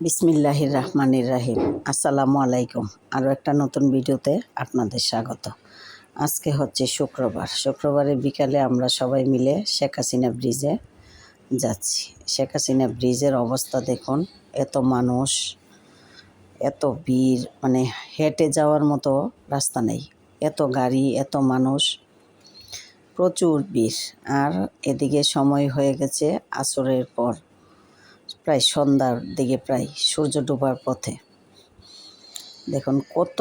বিসমিল্লাহির রহমানির রাহিম। আসসালামু আলাইকুম। আরও একটা নতুন ভিডিওতে আপনাদের স্বাগত। আজকে হচ্ছে শুক্রবারের বিকালে আমরা সবাই মিলে শেখ হাসিনা ব্রিজে যাচ্ছি। শেখ হাসিনা ব্রিজের অবস্থা দেখুন, এত মানুষ, এত ভিড়, মানে হেঁটে যাওয়ার মতো রাস্তা নেই, এত গাড়ি, এত মানুষ, প্রচুর ভিড়। আর এদিকে সময় হয়ে গেছে আসরের পর, প্রায় সন্ধ্যার দিকে, প্রায় সূর্য ডোবার পথে। দেখুন কত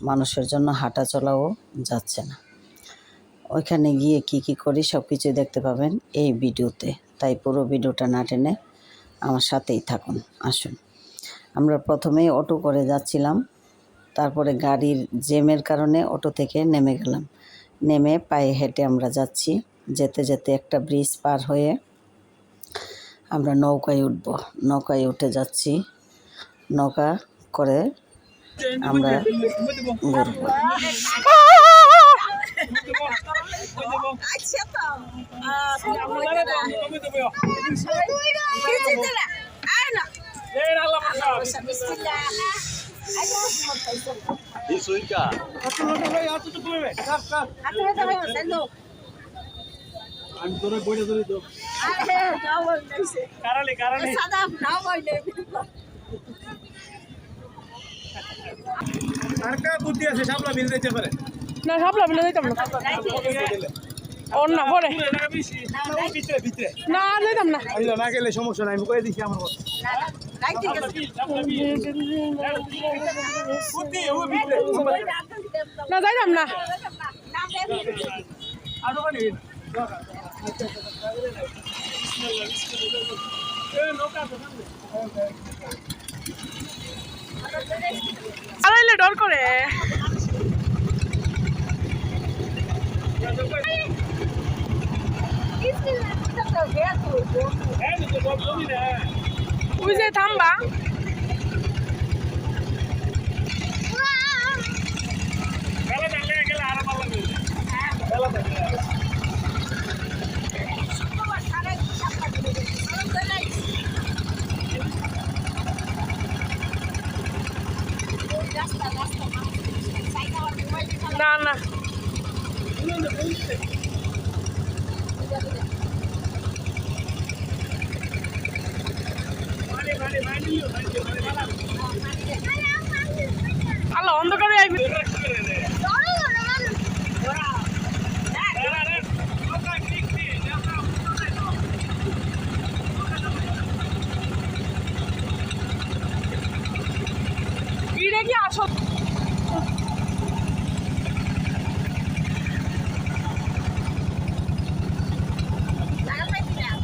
মানুষের জন্য হাঁটা চলাও যাচ্ছে না। ওইখানে গিয়ে কি করি সব কিছু দেখতে পাবেন এই ভিডিওতে, তাই পুরো ভিডিওটা না টেনে আমার সাথেই থাকুন। আসুন, আমরা প্রথমেই অটো করে যাচ্ছিলাম, তারপরে গাড়ির জ্যামের কারণে অটো থেকে নেমে গেলাম। নেমে পায়ে হেঁটে আমরা যাচ্ছি। যেতে যেতে একটা ব্রিজ পার হয়ে আমরা নৌকায় উঠব। নৌকায় উঠে যাচ্ছি, নৌকা করে আমরা ঘুরব। আমি তোরে বইটা ধরি তো কারালে সাদা নাও বইলে আর কা বুদ্ধি আছে সাপলা বিল দিতে পারে না সাপলা বিল দিতাম না ওর না পরে ভিতরে না দিতাম না আমি না গেলে সমস্যা নাই আমি কই দিছি আমার কথা বুদ্ধি ও ভিতরে না যাইতাম না আরো বানি আড়াইলে ডর করে তুই যে থামবা না না আলো অন্ধকারে আইবি ইড়ে কি আসো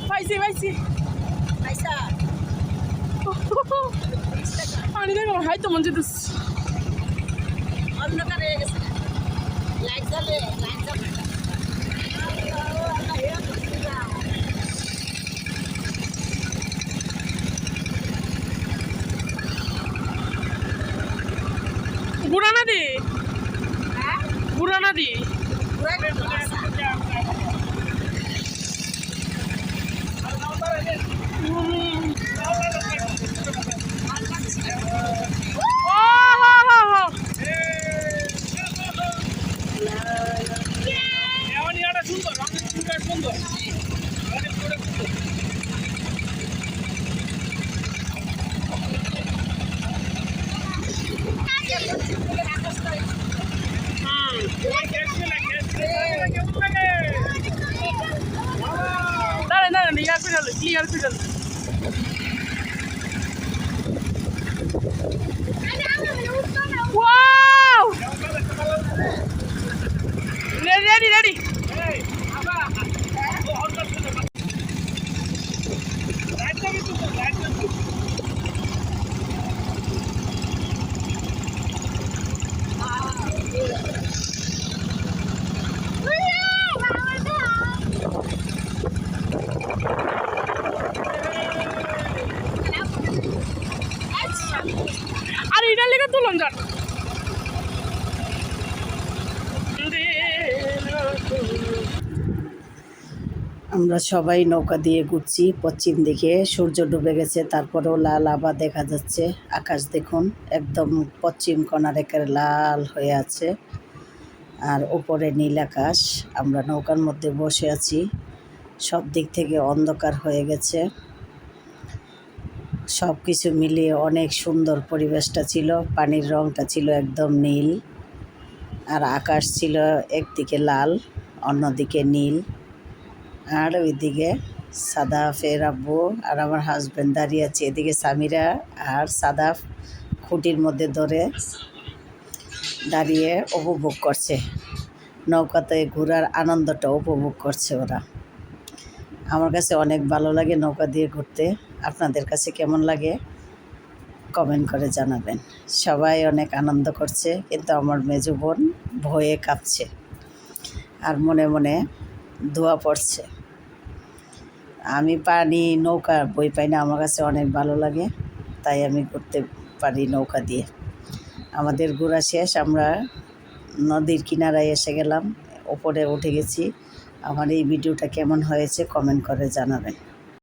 পাইছি পানি দেখো হাই তো মন যেতেছে অন্ধকার হয়ে গেছে, লাইট জ্বলে, বুড়া নদী বুড়া নদী সুন্দর দাঁড়ান ক্লিয়ার ফিডাল ওয়াও রেডি আর এটার লেগে তুলন যান আমরা সবাই নৌকা দিয়ে ঘুরছি পশ্চিম দিকে। সূর্য ডুবে গেছে, তারপরেও লাল আভা দেখা যাচ্ছে। আকাশ দেখুন, একদম পশ্চিম কোণার একের লাল হয়ে আছে, আর উপরে নীল আকাশ। আমরা নৌকার মধ্যে বসে আছি, সব দিক থেকে অন্ধকার হয়ে গেছে। সব কিছু মিলিয়ে অনেক সুন্দর পরিবেশটা ছিল। পানির রঙটা ছিল একদম নীল, আর আকাশ ছিল একদিকে লাল, অন্যদিকে নীল, আর ওইদিকে সাদা। ফের আব্বু আর আমার হাজব্যান্ড দাঁড়িয়ে আছে, এদিকে সামিরা আর সাদা খুঁটির মধ্যে ধরে দাঁড়িয়ে উপভোগ করছে। নৌকাতে ঘোরার আনন্দটা উপভোগ করছে ওরা। আমার কাছে অনেক ভালো লাগে নৌকা দিয়ে ঘুরতে। আপনাদের কাছে কেমন লাগে কমেন্ট করে জানাবেন। সবাই অনেক আনন্দ করছে, কিন্তু আমার মেজো বোন ভয়ে কাঁপছে আর মনে মনে দোয়া পড়ছে। আমি পানি নৌকা বই পাই না, আমার কাছে অনেক ভালো লাগে, তাই আমি ঘুরতে পারি নৌকা দিয়ে। আমাদের ঘোরা শেষ, আমরা নদীর কিনারায় এসে গেলাম, ওপরে উঠে গেছি। আমার এই ভিডিওটা কেমন হয়েছে কমেন্ট করে জানাবেন।